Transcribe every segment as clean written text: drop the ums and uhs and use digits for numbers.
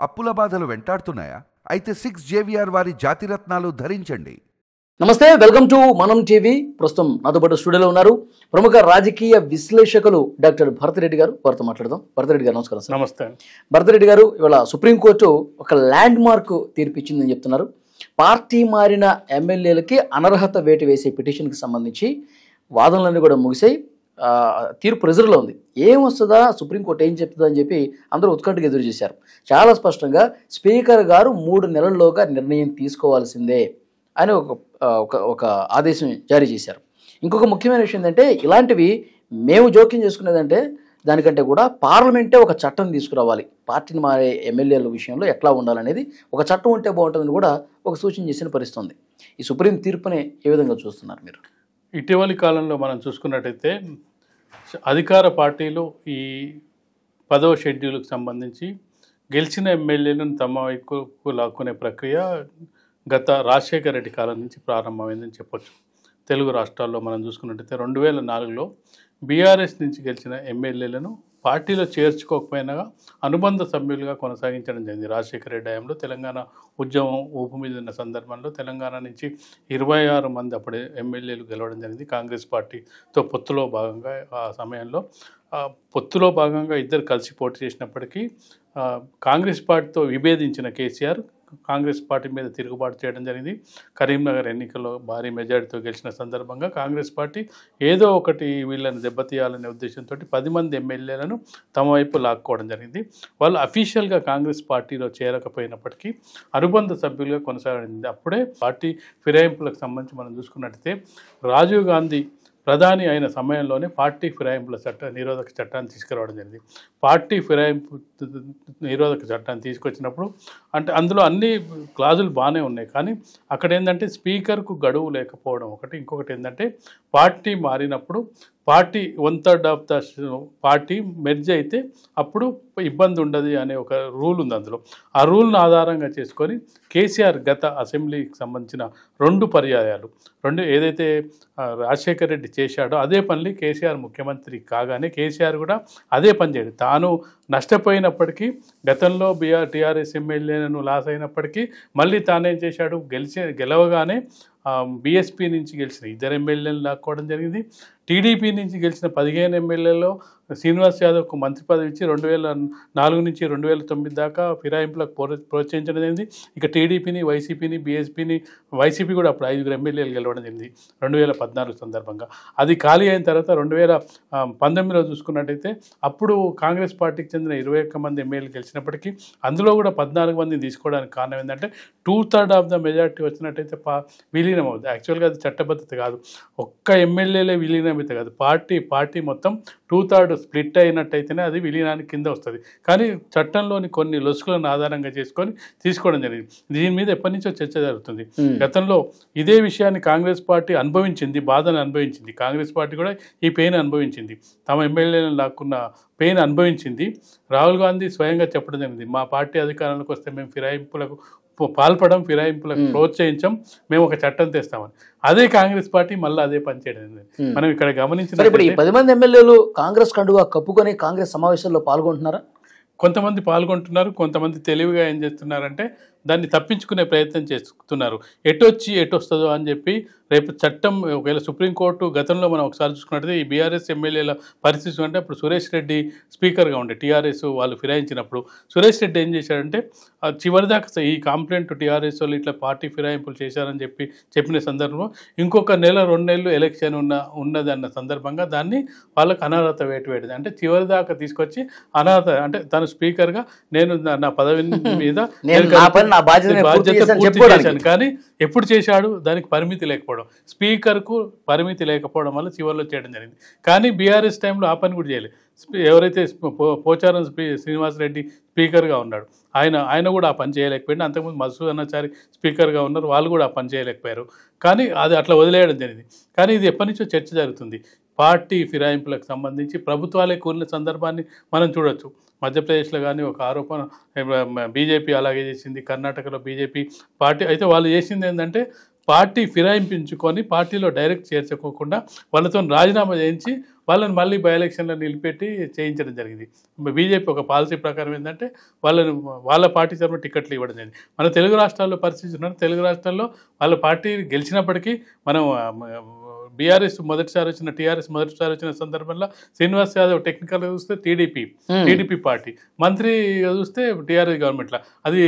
అప్పుల బాధలు వెంటాడుతున్నాయా? అయితే 6 జేవిఆర్ వారి జాతిరత్నాలు ధరించండి. నమస్తే, వెల్కమ్ టు మనం టీవీ. ప్రస్తుతం నాతో పాటు స్టూడియోలో ఉన్నారు ప్రముఖ రాజకీయ విశ్లేషకులు డాక్టర్ భరతరెడ్డి గారు. వారితో మాట్లాడదాం. భరతరెడ్డి గారు నమస్కారం సార్. నమస్తే. భరతరెడ్డి గారు, ఇవాళ సుప్రీంకోర్టు ఒక ల్యాండ్ మార్క్ తీర్పు ఇచ్చిందని చెప్తున్నారు. పార్టీ మారిన ఎమ్మెల్యేలకి అనర్హత వేటు వేసే పిటిషన్కి సంబంధించి వాదనలన్నీ కూడా ముగిసాయి. తీర్పు రిజర్వ్లో ఉంది. ఏం వస్తుందా, సుప్రీంకోర్టు ఏం చెప్తుందా అని చెప్పి అందరూ ఉత్కంఠగా ఎదురు చేశారు. చాలా స్పష్టంగా స్పీకర్ గారు 3 నెలల్లోగా నిర్ణయం తీసుకోవాల్సిందే అని ఒక ఆదేశం జారీ చేశారు. ఇంకొక ముఖ్యమైన విషయం ఏంటంటే, ఇలాంటివి మేము జోక్యం చేసుకునేదంటే దానికంటే కూడా పార్లమెంటే ఒక చట్టం తీసుకురావాలి. పార్టీని మారే ఎమ్మెల్యేల విషయంలో ఎట్లా ఉండాలనేది ఒక చట్టం ఉంటే బాగుంటుందని కూడా ఒక సూచన చేసిన పరిస్థితి ఉంది. ఈ సుప్రీం తీర్పుని ఏ విధంగా చూస్తున్నారు మీరు? ఇటీవలి కాలంలో మనం చూసుకున్నట్టయితే అధికార పార్టీలు ఈ 10వ షెడ్యూల్కి సంబంధించి గెలిచిన ఎమ్మెల్యేలను తమ వైపుకు లాక్కునే ప్రక్రియ గత రాజశేఖర రెడ్డి కాలం నుంచి ప్రారంభమైందని చెప్పొచ్చు. తెలుగు రాష్ట్రాల్లో మనం చూసుకున్నట్టయితే 2004లో బీఆర్ఎస్ నుంచి గెలిచిన ఎమ్మెల్యేలను పార్టీలో చేర్చుకోకపోయినా అనుబంధ సభ్యులుగా కొనసాగించడం జరిగింది. రాజశేఖర రెడ్డి హయాంలో తెలంగాణ ఉద్యమం ఊపు మీద ఉన్న సందర్భంలో తెలంగాణ నుంచి 26 మంది అప్పుడే ఎమ్మెల్యేలు గెలవడం జరిగింది. కాంగ్రెస్ పార్టీతో పొత్తులో భాగంగా ఆ సమయంలో ఇద్దరు కలిసి పోటీ చేసినప్పటికీ కాంగ్రెస్ పార్టీతో విభేదించిన కేసీఆర్ కాంగ్రెస్ పార్టీ మీద తిరుగుబాటు చేయడం జరిగింది. కరీంనగర్ ఎన్నికల్లో భారీ మెజారిటీతో గెలిచిన సందర్భంగా కాంగ్రెస్ పార్టీ ఏదో ఒకటి వీళ్ళని దెబ్బతీయాలనే ఉద్దేశంతో 10 మంది ఎమ్మెల్యేలను తమ వైపు లాక్కోవడం జరిగింది. వాళ్ళు అఫీషియల్గా కాంగ్రెస్ పార్టీలో చేరకపోయినప్పటికీ అనుబంధ సభ్యులుగా కొనసాగింది. అప్పుడే పార్టీ ఫిరాయింపులకు సంబంధించి మనం చూసుకున్నట్టయితే రాజీవ్ గాంధీ ప్రధాని అయిన సమయంలోనే పార్టీ ఫిరాయింపుల నిరోధక చట్టాన్ని తీసుకురావడం జరిగింది. పార్టీ ఫిరాయింపు నిరోధక చట్టాన్ని తీసుకొచ్చినప్పుడు అంటే అందులో అన్ని క్లాజులు బాగానే ఉన్నాయి, కానీ అక్కడ ఏంటంటే స్పీకర్కు గడువు లేకపోవడం ఒకటి, ఇంకొకటి ఏంటంటే పార్టీ మారినప్పుడు party 1/3 of the party merge అయితే అప్పుడు ఇబ్బంది ఉండదు అనే ఒక రూల్ ఉంది అందులో. ఆ రూల్ను ఆధారంగా చేసుకొని కేసీఆర్ గత అసెంబ్లీకి సంబంధించిన 2 పర్యాయాలు ఏదైతే రాజశేఖర రెడ్డి చేశాడో అదే పని కేసీఆర్ ముఖ్యమంత్రి కాగానే కేసీఆర్ కూడా అదే పని చేయడు. తాను నష్టపోయినప్పటికీ గతంలో టీఆర్ఎస్ ఎమ్మెల్యేలను లాస్ అయినప్పటికీ మళ్ళీ తానేం చేశాడు, గెలవగానే బీఎస్పీ నుంచి గెలిచిన 2 ఎమ్మెల్యేలను లాక్కోవడం జరిగింది. టీడీపీ నుంచి గెలిచిన 15 ఎమ్మెల్యేలో శ్రీనివాస్ యాదవ్కు మంత్రి పదవి ఇచ్చి 2004 నుంచి 2009 దాకా ఫిరాయింపులకు ప్రోత్సహించడం జరిగింది. ఇక టీడీపీని, వైసీపీని, వైసీపీ కూడా అప్పుడు 5 ఎమ్మెల్యేలు గెలవడం జరిగింది 2014 సందర్భంగా. అది ఖాళీ అయిన తర్వాత 2019లో చూసుకున్నట్టయితే అప్పుడు కాంగ్రెస్ పార్టీకి చెందిన 21 మంది ఎమ్మెల్యేలు గెలిచినప్పటికీ అందులో కూడా 14 మందిని తీసుకోవడానికి కారణం ఏంటంటే 2/3 ఆఫ్ ద మెజారిటీ వచ్చినట్టయితే విలీనం అవుతుంది. యాక్చువల్గా అది చట్టబద్ధత కాదు, ఒక్క ఎమ్మెల్యేలే విలీనం అయితే కాదు, పార్టీ మొత్తం 2/3 స్ప్లిట్ అయినట్టయితేనే అది విలీనానికి కింద వస్తుంది. కానీ చట్టంలోని కొన్ని లొసుకులను ఆధారంగా చేసుకొని తీసుకోవడం జరిగింది. దీని మీద ఎప్పటి నుంచో చర్చ జరుగుతుంది. గతంలో ఇదే విషయాన్ని కాంగ్రెస్ పార్టీ బాధను అనుభవించింది. కాంగ్రెస్ పార్టీ కూడా ఈ పెయిన్ అనుభవించింది, తమ ఎమ్మెల్యేలను లాక్కున్న పెయిన్ అనుభవించింది. రాహుల్ గాంధీ స్వయంగా చెప్పడం జరిగింది, మా పార్టీ అధికారంలోకి వస్తే మేము ఫిరాయింపులకు ప్రోత్సహించాం, మేము ఒక చట్టం తెస్తామని. అదే కాంగ్రెస్ పార్టీ మళ్ళీ అదే పని చేయడం మనం ఇక్కడ గమనించిన. ఇప్పుడు ఈ 10 మంది ఎమ్మెల్యేలు కాంగ్రెస్ కండుగా కప్పుకొని కాంగ్రెస్ సమావేశాల్లో పాల్గొంటున్నారా? కొంతమంది పాల్గొంటున్నారు, కొంతమంది తెలివిగా ఏం చేస్తున్నారంటే దాన్ని తప్పించుకునే ప్రయత్నం చేస్తున్నారు. ఎటొస్తుందో అని చెప్పి రేపు చట్టం ఒకవేళ సుప్రీంకోర్టు గతంలో మనం ఒకసారి చూసుకున్నట్టయితే ఈ బీఆర్ఎస్ ఎమ్మెల్యేల పరిస్థితి అంటే అప్పుడు సురేష్ రెడ్డి స్పీకర్గా ఉండే టీఆర్ఎస్ వాళ్ళు ఫిరాయించినప్పుడు సురేష్ రెడ్డి ఏం చేశాడంటే చివరిదాకా ఈ కంప్లైంట్ టీఆర్ఎస్ వాళ్ళు ఇట్లా పార్టీ ఫిరాయింపులు చేశారని చెప్పిన సందర్భంలో ఇంకొక 1-2 నెలలు ఎలక్షన్ ఉన్నది అన్న సందర్భంగా దాన్ని వాళ్ళకు అనర్హత వేయడం అంటే చివరిదాకా తీసుకొచ్చి అనర్హత అంటే తను స్పీకర్గా నేను నా పదవి మీద బాధ్యత పూర్తి చేశాను, కానీ ఎప్పుడు చేశాడు దానికి పరిమితి లేకపోవడం, స్పీకర్కు పరిమితి లేకపోవడం వల్ల చివరిలో చేయడం జరిగింది. కానీ బీఆర్ఎస్ టైంలో ఆ పని కూడా చేయలేదు. ఎవరైతే పోచారం శ్రీనివాసరెడ్డి స్పీకర్గా ఉన్నాడు ఆయన కూడా ఆ పని చేయలేకపోయింది. అంతకుముందు మధుసూదన్ అన్నాచారి స్పీకర్గా ఉన్నారు, వాళ్ళు కూడా ఆ పని చేయలేకపోయారు. కానీ అది అట్లా వదిలేయడం జరిగింది. కానీ ఇది ఎప్పటి నుంచో చర్చ జరుగుతుంది. పార్టీ ఫిరాయింపులకు సంబంధించి ప్రభుత్వాలే కూలిన సందర్భాన్ని మనం చూడొచ్చు. మధ్యప్రదేశ్లో కానీ ఒక ఆరోపణ బీజేపీ అలాగే చేసింది, కర్ణాటకలో బీజేపీ పార్టీ అయితే వాళ్ళు చేసింది ఏంటంటే పార్టీ ఫిరాయింపించుకొని పార్టీలో డైరెక్ట్ చేర్చుకోకుండా వాళ్ళతో రాజీనామా చేయించి వాళ్ళని మళ్ళీ బై ఎలక్షన్లో నిలిపెట్టి చేయించడం జరిగింది. బీజేపీ ఒక పాలసీ ప్రకారం ఏంటంటే వాళ్ళ పార్టీ తరఫున టికెట్లు ఇవ్వడం జరిగింది. మన తెలుగు రాష్ట్రాల్లో పరిస్థితి ఉన్నారు. తెలుగు రాష్ట్రాల్లో వాళ్ళ పార్టీ గెలిచినప్పటికీ మనం బీఆర్ఎస్ మొదటిసారి వచ్చిన టీఆర్ఎస్ మొదటిసారి వచ్చిన సందర్భంలో శ్రీనివాస్ యాదవ్ టెక్నికల్గా చూస్తే టీడీపీ పార్టీ, మంత్రి చూస్తే టీఆర్ఎస్ గవర్నమెంట్ లాగా, అది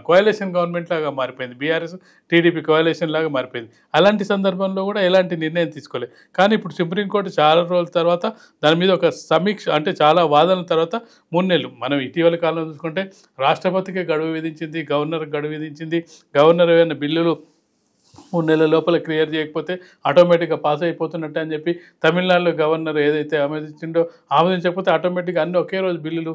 కోయలేషన్ గవర్నమెంట్ లాగా మారిపోయింది. బీఆర్ఎస్ టీడీపీ కోయలేషన్ లాగా మారిపోయింది. అలాంటి సందర్భంలో కూడా ఎలాంటి నిర్ణయం తీసుకోలేదు. కానీ ఇప్పుడు సుప్రీంకోర్టు చాలా రోజుల తర్వాత దాని మీద ఒక సమీక్ష, అంటే చాలా వాదనల తర్వాత 3 నెలలు, మనం ఇటీవల కాలంలో చూసుకుంటే రాష్ట్రపతికి గడువు విధించింది, గవర్నర్కి గడువు విధించింది. గవర్నర్ ఏమైనా బిల్లులు 3 నెలల లోపల క్లియర్ చేయకపోతే ఆటోమేటిక్గా పాస్ అయిపోతున్నట్టు అని చెప్పి తమిళనాడులో గవర్నర్ ఏదైతే ఆమోదించకపోతే ఆటోమేటిక్గా అన్ని ఒకే రోజు బిల్లులు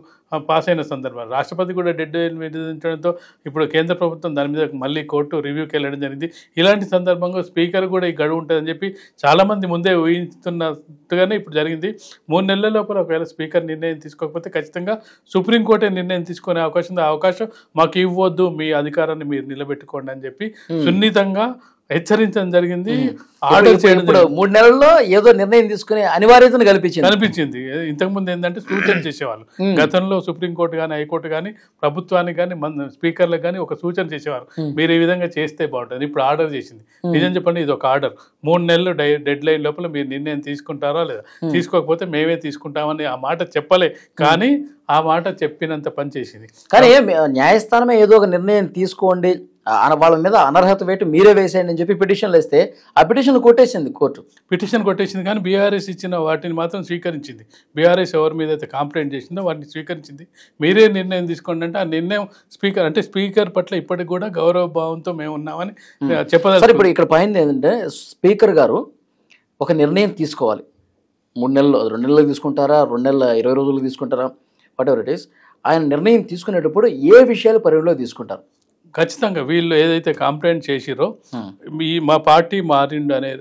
పాస్ అయిన సందర్భాలు. రాష్ట్రపతి కూడా డెడ్ లైన్ విధించడంతో ఇప్పుడు కేంద్ర ప్రభుత్వం దాని మీద మళ్ళీ కోర్టు రివ్యూకి వెళ్ళడం జరిగింది. ఇలాంటి సందర్భంగా స్పీకర్ కూడా ఈ గడువు ఉంటుందని చెప్పి చాలామంది ముందే ఊహిస్తున్నట్టుగానే ఇప్పుడు జరిగింది. 3 నెలల లోపల ఒకవేళ స్పీకర్ నిర్ణయం తీసుకోకపోతే ఖచ్చితంగా సుప్రీంకోర్టే నిర్ణయం తీసుకునే అవకాశం ఉంది. ఆ అవకాశం మాకు ఇవ్వద్దు, మీ అధికారాన్ని మీరు నిలబెట్టుకోండి అని చెప్పి సున్నితంగా హెచ్చరించడం జరిగింది. ఆర్డర్ చేయడం ఇప్పుడు 3 నెలల్లో ఏదో నిర్ణయం తీసుకునే అనివార్యతను కల్పించింది. ఇంతకుముందు ఏంటంటే సూచన చేసేవాళ్ళు. గతంలో సుప్రీంకోర్టు కానీ హైకోర్టు కానీ ప్రభుత్వానికి కానీ స్పీకర్లకు కానీ ఒక సూచన చేసేవారు, మీరు ఈ విధంగా చేస్తే బాగుంటుంది. ఇప్పుడు ఆర్డర్ చేసింది. నిజం చెప్పండి, ఇది ఒక ఆర్డర్. 3 నెలలు డెడ్ లైన్ లోపల మీరు నిర్ణయం తీసుకుంటారా లేదా, తీసుకోకపోతే మేమే తీసుకుంటామని ఆ మాట చెప్పలే, కానీ ఆ మాట చెప్పినంత పని చేసింది. కానీ న్యాయస్థానమే ఏదో ఒక నిర్ణయం తీసుకోండి, వాళ్ళ మీద అనర్హత వేటు మీరే వేసేయండి అని చెప్పి పిటిషన్లు వేస్తే ఆ పిటిషన్ కొట్టేసింది కోర్టు. పిటిషన్ కొట్టేసింది, కానీ బీఆర్ఎస్ ఇచ్చిన వాటిని మాత్రం స్వీకరించింది. బీఆర్ఎస్ ఎవరి మీద అయితే కంప్లైంట్ చేసిందో వాటిని స్వీకరించింది. మీరే నిర్ణయం తీసుకోండి అంటే ఆ నిర్ణయం స్పీకర్ పట్ల ఇప్పటికి కూడా గౌరవ భావంతో మేము ఉన్నామని చెప్పాలి. ఇప్పుడు ఇక్కడ పైన ఏంటంటే స్పీకర్ గారు ఒక నిర్ణయం తీసుకోవాలి. 3 నెలలు 2 నెలలు తీసుకుంటారా, 2 నెలల 20 రోజులు తీసుకుంటారా, వాట్ ఎవర్ ఇట్ ఈస్, ఆయన నిర్ణయం తీసుకునేటప్పుడు ఏ విషయాలు పరిగణలో తీసుకుంటారు? ఖచ్చితంగా వీళ్ళు ఏదైతే కంప్లైంట్ చేసిరో మా పార్టీ మారిండు అనే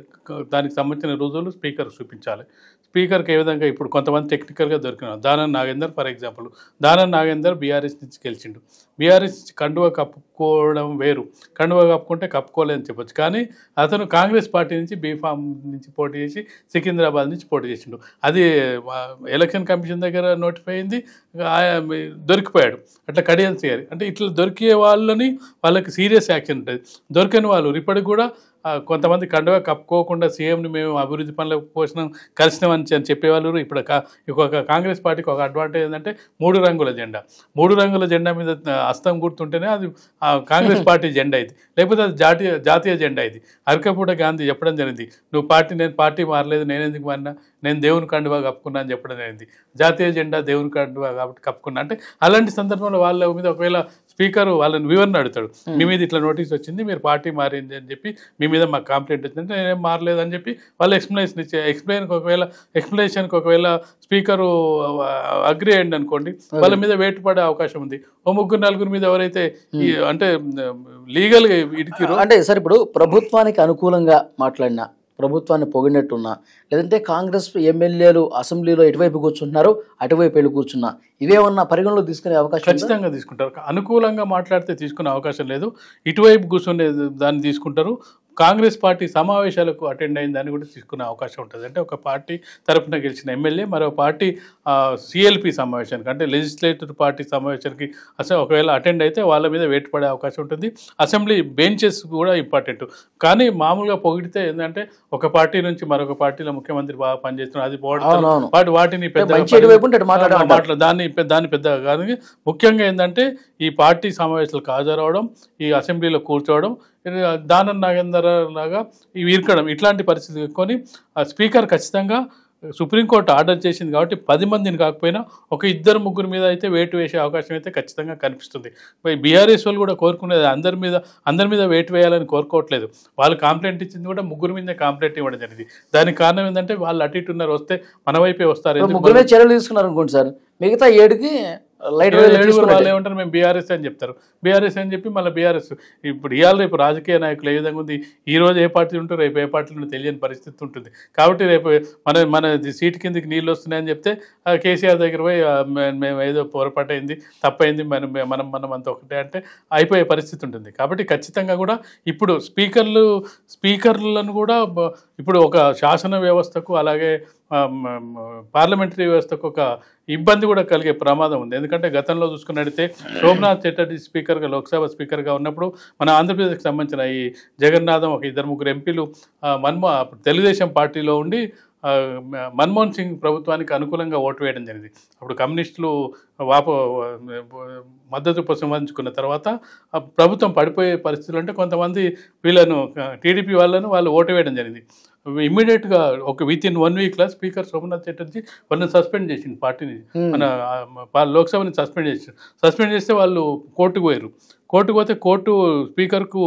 దానికి సంబంధించిన రుజువులు స్పీకర్ చూపించాలి. స్పీకర్కి ఏ విధంగా ఇప్పుడు కొంతమంది టెక్నికల్గా దొరికినారు. Danam Nagender for example, Danam Nagender BRS నుంచి గెలిచిండు. బీఆర్ఎస్ నుంచి కండువా కప్పుకోవడం వేరు, కండువా కప్పుకుంటే కప్పుకోలేదని చెప్పొచ్చు. కానీ అతను కాంగ్రెస్ పార్టీ నుంచి బీఫామ్ నుంచి పోటీ చేసి సికింద్రాబాద్ నుంచి పోటీ చేసిండు. అది ఎలక్షన్ కమిషన్ దగ్గర నోటిఫై అయింది, దొరికిపోయాడు. అట్లా కడియన్స్ చేయాలి అంటే ఇట్లా దొరికే వాళ్ళకి సీరియస్ యాక్షన్ ఉంటుంది. దొరికని వాళ్ళు ఇప్పటికి కూడా కొంతమంది కండువా కప్పుకోకుండా సీఎంని మేము అభివృద్ధి పనులకు పోషణం కలిసినామని చెప్పేవాళ్ళు. ఇప్పుడు కాంగ్రెస్ పార్టీకి ఒక అడ్వాంటేజ్ ఏంటంటే 3 రంగుల జెండా. 3 రంగుల జెండా మీద హస్తం గుర్తుంటేనే అది కాంగ్రెస్ పార్టీ జెండా ఇది, లేకపోతే అది జాతీయ జెండా ఇది. అరకపూట గాంధీ చెప్పడం జరిగింది, నేను పార్టీ మారలేదు, నేను ఎందుకు మారినా, నేను దేవుని కండువా కప్పుకున్నా అని చెప్పడం జరిగింది. జాతీయ జెండా దేవుని కండువా కాబట్టి కప్పుకున్నా అంటే అలాంటి సందర్భంలో వాళ్ళ మీద ఒకవేళ స్పీకర్ వాళ్ళని వివరణ అడుగుతాడు, మీ మీద ఇట్లా నోటీస్ వచ్చింది, మీరు పార్టీ మారింది అని చెప్పి మీ మీద మాకు కంప్లైంట్ వచ్చిందంటే నేనేం మారలేదు అని చెప్పి వాళ్ళు ఎక్స్ప్లెనేషన్కి ఒకవేళ స్పీకరు అగ్రి అయ్యండి అనుకోండి, వాళ్ళ మీద వేటు పడే అవకాశం ఉంది. ఓ 3-4 మీద ఎవరైతే అంటే లీగల్గా ఇడికిరో అంటే సార్ ఇప్పుడు ప్రభుత్వానికి అనుకూలంగా మాట్లాడినా, ప్రభుత్వాన్ని పొగిడినట్టున్నా, లేదంటే కాంగ్రెస్ ఎమ్మెల్యేలు అసెంబ్లీలో ఎటువైపు కూర్చుంటున్నారు అటువైపు వెళ్ళి కూర్చున్నా, ఇవేమన్నా పరిగణలో తీసుకునే అవకాశం? ఖచ్చితంగా తీసుకుంటారు. అనుకూలంగా మాట్లాడితే తీసుకునే అవకాశం లేదు, ఇటువైపు కూర్చునే దాన్ని తీసుకుంటారు. కాంగ్రెస్ పార్టీ సమావేశాలకు అటెండ్ అయిన దాన్ని కూడా తీసుకునే అవకాశం ఉంటుంది. అంటే ఒక పార్టీ తరఫున గెలిచిన ఎమ్మెల్యే మరో పార్టీ సిఎల్పి సమావేశానికి అంటే లెజిస్లేటివ్ పార్టీ సమావేశానికి అసలు ఒకవేళ అటెండ్ అయితే వాళ్ళ మీద వేటు పడే అవకాశం ఉంటుంది. అసెంబ్లీ బెంచెస్ కూడా ఇంపార్టెంట్. కానీ మామూలుగా పొగిడితే ఏంటంటే ఒక పార్టీ నుంచి మరొక పార్టీలో ముఖ్యమంత్రి బాగా పనిచేస్తున్నారు, అది పోవడం వాటిని దాన్ని పెద్దగా కాదు. ముఖ్యంగా ఏంటంటే ఈ పార్టీ సమావేశాలకు హాజరవడం, ఈ అసెంబ్లీలో కూర్చోవడం, దానం నాగేందర్ లాగా ఇవి ఇరకడం, ఇట్లాంటి పరిస్థితి కొని స్పీకర్ ఖచ్చితంగా సుప్రీంకోర్టు ఆర్డర్ చేసింది కాబట్టి 10 మందిని కాకపోయినా ఒక 2-3 మీద అయితే వేటు వేసే అవకాశం అయితే ఖచ్చితంగా కనిపిస్తుంది. బీఆర్ఎస్ వాళ్ళు కూడా కోరుకునేది అందరి మీద వేటు వేయాలని కోరుకోవట్లేదు. వాళ్ళు కంప్లైంట్ ఇచ్చింది కూడా 3 మీదే కంప్లైంట్ ఇవ్వడం జరిగింది. దానికి కారణం ఏంటంటే వాళ్ళు అటు ఇటు ఉన్నారు, వస్తే మన వైపే వస్తారు. 3 చర్యలు తీసుకున్నారు అనుకోండి సార్, మిగతా 7కి లైట్ వాళ్ళు ఏమంటారు, మేము బీఆర్ఎస్ అని చెప్తారు. బీఆర్ఎస్ అని చెప్పి మళ్ళీ బీఆర్ఎస్ ఇప్పుడు ఇవాళ రేపు రాజకీయ నాయకులు ఏ విధంగా ఉంది, ఈ రోజు ఏ పార్టీ ఉంటో రేపు ఏ పార్టీలో తెలియని పరిస్థితి ఉంటుంది. కాబట్టి రేపు మన సీటు కిందకి నీళ్ళు వస్తున్నాయని చెప్తే కేసీఆర్ దగ్గర పోయి మేము ఏదో పొరపాటు అయింది, తప్పైంది, మనం అంత ఒకటే అంటే అయిపోయే పరిస్థితి ఉంటుంది. కాబట్టి ఖచ్చితంగా కూడా ఇప్పుడు స్పీకర్లను కూడా ఇప్పుడు ఒక శాసన వ్యవస్థకు అలాగే పార్లమెంటరీ వ్యవస్థకు ఒక ఇబ్బంది కూడా కలిగే ప్రమాదం ఉంది. ఎందుకంటే గతంలో చూసుకున్నట్టయితే సోమనాథ్ చటర్జీ స్పీకర్గా, లోక్సభ స్పీకర్గా ఉన్నప్పుడు మన ఆంధ్రప్రదేశ్కి సంబంధించిన ఈ జగన్నాథం ఒక 2-3 ఎంపీలు తెలుగుదేశం పార్టీలో ఉండి మన్మోహన్ సింగ్ ప్రభుత్వానికి అనుకూలంగా ఓటు వేయడం జరిగింది. అప్పుడు కమ్యూనిస్టులు మద్దతు ఉపసంహరించుకున్న తర్వాత ప్రభుత్వం పడిపోయే పరిస్థితులు అంటే కొంతమంది వీళ్ళను టీడీపీ వాళ్ళు ఓటు వేయడం జరిగింది. ఇమ్మీడియట్గా ఒక విత్ ఇన్ 1 వీక్లో స్పీకర్ సోమనాథ్ చటర్జీ వాళ్ళని సస్పెండ్ చేసింది, పార్టీని మన లోక్సభని సస్పెండ్ చేస్తే వాళ్ళు కోర్టుకు పోయారు. కోర్టుకు పోతే కోర్టు స్పీకర్కు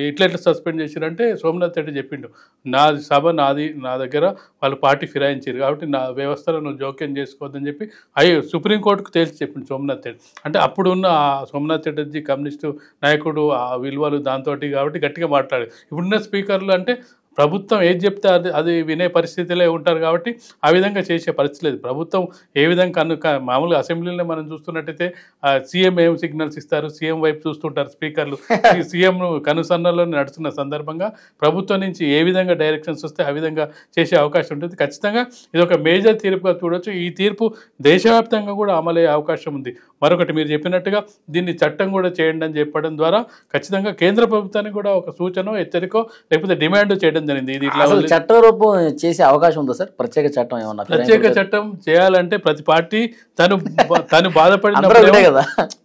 ఇట్లా సస్పెండ్ చేశారంటే సోమనాథ్ చటర్జీ చెప్పిండు, నా సభ నా దగ్గర వాళ్ళు పార్టీ ఫిరాయించారు కాబట్టి నా వ్యవస్థలో నువ్వు జోక్యం చేసుకోవద్దని చెప్పి సుప్రీంకోర్టుకు తేల్చి చెప్పిండు సోమనాథ్ చటర్జీ. అంటే అప్పుడున్న సోమనాథ్ చటర్జీ కమ్యూనిస్టు నాయకుడు, ఆ విలువలు దాంతో కాబట్టి గట్టిగా మాట్లాడారు. ఇప్పుడున్న స్పీకర్లు అంటే ప్రభుత్వం ఏది చెప్తే అది వినే పరిస్థితిలో ఉంటారు కాబట్టి ఆ విధంగా చేసే పరిస్థితి లేదు. ప్రభుత్వం ఏ విధంగా మామూలుగా అసెంబ్లీలో మనం చూస్తున్నట్టయితే సీఎం ఏం సిగ్నల్స్ ఇస్తారు, సీఎం వైపు చూస్తుంటారు స్పీకర్లు. సీఎం కనుసన్నలో నడుస్తున్న సందర్భంగా ప్రభుత్వం నుంచి ఏ విధంగా డైరెక్షన్స్ వస్తే ఆ విధంగా చేసే అవకాశం ఉంటుంది. ఖచ్చితంగా ఇది ఒక మేజర్ తీర్పుగా చూడవచ్చు. ఈ తీర్పు దేశవ్యాప్తంగా కూడా అమలయ్యే అవకాశం ఉంది. మరొకటి మీరు చెప్పినట్టుగా దీన్ని చట్టం కూడా చేయండి అని చెప్పడం ద్వారా ఖచ్చితంగా కేంద్ర ప్రభుత్వానికి కూడా ఒక సూచన, హెచ్చరికో లేకపోతే డిమాండ్ చేయడం జరిగింది. ఇది చట్ట రూపం చేసే అవకాశం ఉందా సార్? ప్రత్యేక చట్టం ఏమన్నా? ప్రత్యేక చట్టం చేయాలంటే ప్రతి పార్టీ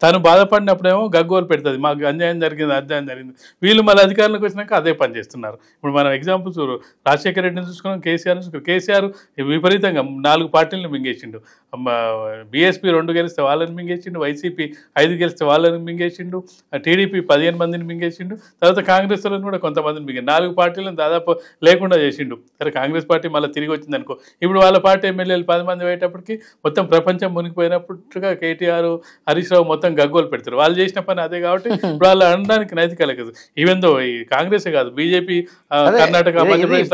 తను బాధపడినప్పుడేమో గగ్గోలు పెడుతుంది, మాకు అన్యాయం జరిగింది. వీళ్ళు మళ్ళీ అధికారంలోకి వచ్చినాక అదే పని చేస్తున్నారు. ఇప్పుడు మనం ఎగ్జాంపుల్స్ రాజశేఖర రెడ్డిని చూసుకున్నాం, కేసీఆర్ విపరీతంగా 4 పార్టీలను మింగేసిండు. బీఎస్పీ 2 గెలిస్తే వాళ్ళని మింగేసిండు, వైసీపీ 5 గెలిస్తే వాళ్ళని మింగేసిండు, టీడీపీ 15 మందిని మింగేసిండు, తర్వాత కాంగ్రెస్ వాళ్ళని కూడా కొంతమందిని మింగి 4 పార్టీలను దాదాపు లేకుండా చేసిండు. సరే కాంగ్రెస్ పార్టీ మళ్ళీ తిరిగి వచ్చింది అనుకో, ఇప్పుడు వాళ్ళ పార్టీ ఎమ్మెల్యేలు 10 మంది అయ్యేటప్పటికి మొత్తం ప్రపంచం మునిగిపోయినట్టుగా కేటీఆర్, హరీష్ రావు మొత్తం గగ్గోలు పెడతారు. వాళ్ళు చేసిన పని అదే కాబట్టి ఇప్పుడు వాళ్ళు అనడానికి నైతిక లేదు. ఈవెన్ దో ఈ కాంగ్రెస్ కాదు, బీజేపీ, కర్ణాటక, మధ్యప్రదేశ్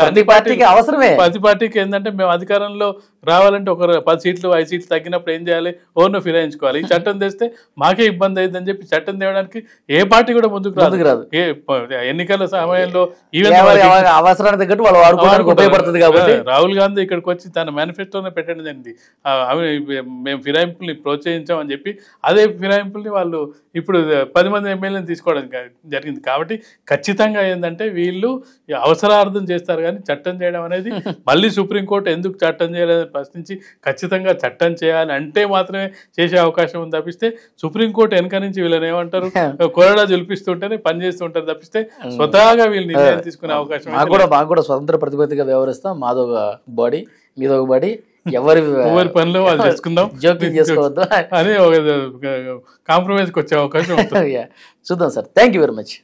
ప్రతి పార్టీకి ఏంటంటే మేము అధికారంలో రావాలంటే ఒక 10 సీట్లు 5 సీట్లు తగ్గినప్పుడు ఏం చేయాలి, ఓన్ను ఫిరాయించుకోవాలి. ఈ చట్టం తెస్తే మాకే ఇబ్బంది అయిందని చెప్పి చట్టం తేవడానికి ఏ పార్టీ కూడా ముందుకు రాదు. ఎన్నికల సమయంలో అవసరానికి తగ్గట్టు వాళ్ళు వాడుకోవడానికి ఉపయోగపడుతుంది కాబట్టి రాహుల్ గాంధీ ఇక్కడికి వచ్చి తన మేనిఫెస్టోనే పెట్టడం జరిగింది, మేము ఫిరాయింపుల్ని ప్రోత్సహించామని చెప్పి. అదే ఫిరాయింపుల్ని వాళ్ళు ఇప్పుడు 10 మంది ఎమ్మెల్యేని తీసుకోవడం జరిగింది. కాబట్టి ఖచ్చితంగా ఏంటంటే వీళ్ళు అవసరార్థం చేస్తారు కానీ చట్టం చేయడం అనేది మళ్ళీ సుప్రీంకోర్టు ఎందుకు చట్టం చేయాలని ప్రశ్నించి ఖచ్చితంగా చట్టం చేయాలి అంటే మాత్రమే చేసే అవకాశం ఉంది తప్పిస్తే సుప్రీంకోర్టు వెనక నుంచి వీళ్ళని ఏమంటారు కొరడా జులిపిస్తుంటేనే పని చేస్తుంటారు తప్పిస్తే స్వతహాగా వీళ్ళు నిర్ణయం తీసుకునే అవకాశం. మాకు కూడా స్వతంత్ర ప్రతిపత్తిగా వ్యవహరిస్తాం, మాదొక బాడీ మీదొక బాడీ, ఎవరి పనిలో వాళ్ళు చేసుకుందాం, జోక్యం చేసుకోవద్దు అని కాంప్రమైజ్కి వచ్చే అవకాశం చూద్దాం sir. Thank you very much.